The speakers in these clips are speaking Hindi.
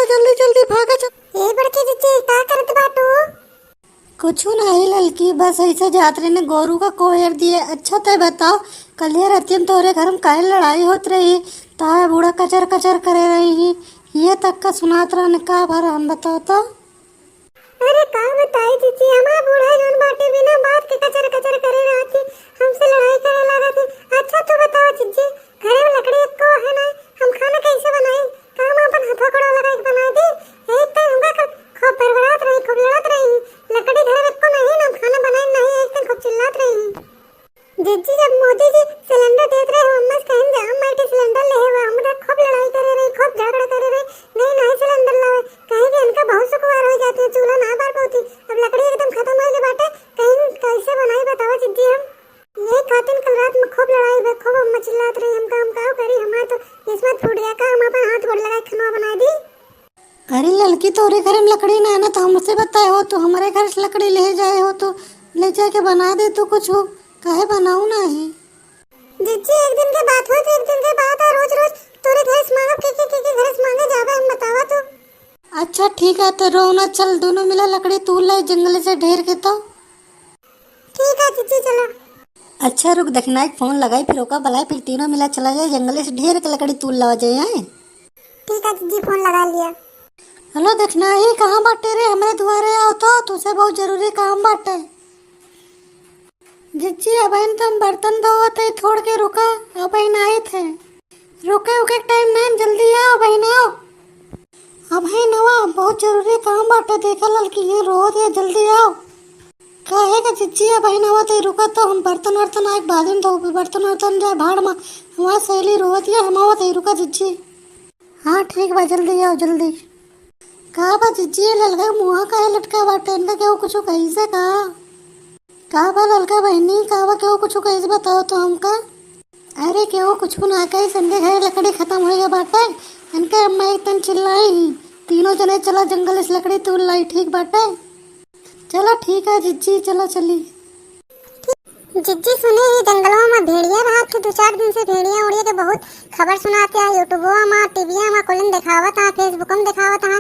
चल जल्दी जल्दी भागा चल। ए बड़की जिज्जी का करत बाटू? कुछ नहीं ललकी, बस ऐसे जात्रे ने गोरू का कोयर दिए। अच्छा ते बताओ, कल ये रतियन तोरे घर में काहे लड़ाई होत रही? ताए बूढ़ा कचर कचर करे रही, ये तक का सुनात रहने का भर हम बताओ तो। अरे का बताई जिज्जी, हमारा बूढ़ा जोन बाटे बिना बात के कचर कचर करे रहती, हमसे लड़ाई करे लगा थी। अच्छा तो बताओ जिज्जी, घरे में लकड़ी को है ना, हम खाना कैसे बनाए? काम अपन हाथों कोड़ा लगा के बना दे। एक टाइम हमका खूब बड़बड़ात रही, खूब लड़त रही, लकड़ी घर में को नहीं, हम खाना बनाए नहीं, एक टाइम खूब चिल्लात रही। जिज्जी जब मोदी जी सिलेंडर देत रहे हम मस्त कहीं जाम माटी सिलेंडर ले हुआ, हमरा खूब लड़ाई करे रही, खूब झगड़ा करे रही, नहीं नहीं सिलेंडर लावे, कहीं भी इनका बहुत सुकुमार हो जाते हैं, चूल्हा ना बार पाती। अब लकड़ी एकदम खत्म हो गई बाटे, कहीं कैसे बनाई बताओ जिज्जी हम? ये खातिन कल रात में खूब लड़ाई हुई, खूब हम चिल्लात रही, हम काम का करी, हमारा तो किस्मत फूट गया का, हम अपन हाथ गोड़ लगा खाना बना दी। अरे लड़की, तोरे घर में लकड़ी ना है ना तो हमसे बताए हो, तो हमारे घर से लकड़ी ले जाए हो तो ले जाके बना दे तो कुछ हो, काहे बनाऊ नहीं? जिज्जी एक दिन के बात हो तो एक दिन के बाद और रोज रोज तोरे घर से मांगब के घर से मांगे जावे हम बतावा तो। अच्छा ठीक है, तो रोना चल दोनों मिला लकड़ी तू ले जंगल से ढेर के तो। ठीक है जिज्जी चलो। अच्छा रुक, देखना एक फोन लगाई फिर ओका बुलाए, फिर तीनों मिला चला जाए जंगल से ढेर के लकड़ी तू लावा जाए। ठीक है जिज्जी फोन लगा लिया। हेलो देखना ही कहाँ बाटे रे, हमारे द्वारे आओ तो तुझसे बहुत जरूरी काम बाटे। जिज्जी अब तुम बर्तन धोते छोड़ के रुका, अब आए थे, रुके उके टाइम नहीं, जल्दी आओ बहन आओ। अब नवा बहुत जरूरी काम बाटे, देखा लड़की ये रोज है, जल्दी आओ। काहे का जिज्जी अब नवा ते रुका तो हम बर्तन वर्तन आए बाद में धो, बर्तन वर्तन जाए भाड़ में, हमारा सहेली रोज है, हम ते रुका जिज्जी। हाँ ठीक बा, जल्दी आओ जल्दी। का बा जिज्जी ललका मुँह का लटका बाटे, इनका क्या कुछ कैसे का बा ललका बहनी, का बा क्यों कुछ कैसे बताओ तो हमका। अरे क्यों कुछ ना कही, संगे घर लकड़ी खत्म हो गया बाटे, इनके अम्मा एक तन चिल्लाई, तीनों जने चला जंगल से लकड़ी तोड़ लाई, ठीक बाटे। चलो ठीक है जिज्जी, चलो चली। जिज्जी सुने ये जंगलों में भेड़िया रहा थे, 2-4 दिन से भेड़िया उड़िया के बहुत खबर सुनाते हैं, यूट्यूबों में टीविया में कोलिन दिखावत है, फेसबुक में दिखावत है,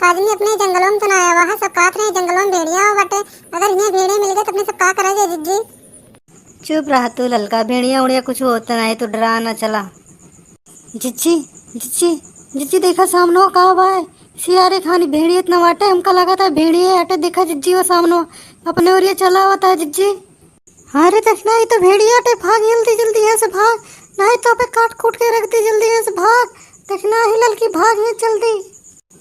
आदमी अपने जंगलों में तो ना आया वहाँ सब काट रहे जंगलों में भेड़िया हो बटे, अगर इन्हें भेड़िया मिल गए तो अपने सब का करेंगे जिज्जी? चुप रहा तू ललका, भेड़िया उड़िया कुछ होता नहीं तो डरा ना चला। जिज्जी जिज्जी जिज्जी देखा सामने का भाई सियारे खानी भेड़िया इतना वाटे, हमका लगा था भेड़िया हटे, देखा जिज्जी वो सामने अपने ओर चला हुआ था जिज्जी। हाँ रे देखना ही तो भेड़िया हटे, भाग जल्दी जल्दी यहाँ से भाग, नहीं तो पे काट कूट के रख दी, जल्दी यहाँ से भाग। देखना ही लड़की भाग है जल्दी,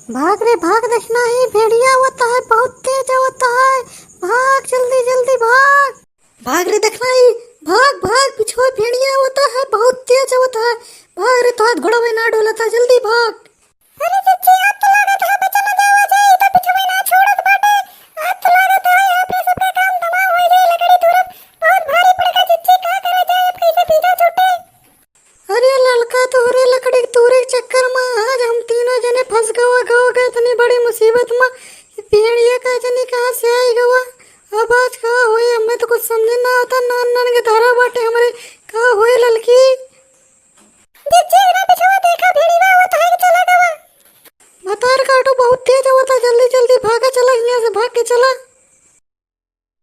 भाग रे भाग, देखना ही भेड़िया होता है, बहुत तेज होता है, भाग जल्दी जल्दी भाग, भाग रे देखना ही, भाग भाग, पीछे भेड़िया होता है, बहुत तेज होता है, भाग रे, तो हाथ घोड़ों में ना डोला था, जल्दी भाग। अरे जिज्जी आप तो लागत है बचा ना जावा जाए, तो पीछे में ना छोड़त बाटे, आप तो लागत है यहाँ पे सबका काम तमाम हो जाए, लकड़ी तुरंत बहुत भारी पड़ेगा जिज्जी, का करा जाए अब कैसे पीछा छूटे? अरे लड़का तोरे लकड़ी तोरे चक्कर में आज हम तीनों जने फंस गए इतनी बड़ी मुसीबत में, भेड़िया का जनी कहाँ से आई गवा, अब आज कहाँ हुई हमें तो कुछ समझ ना आता, नान नान के धारा बाटे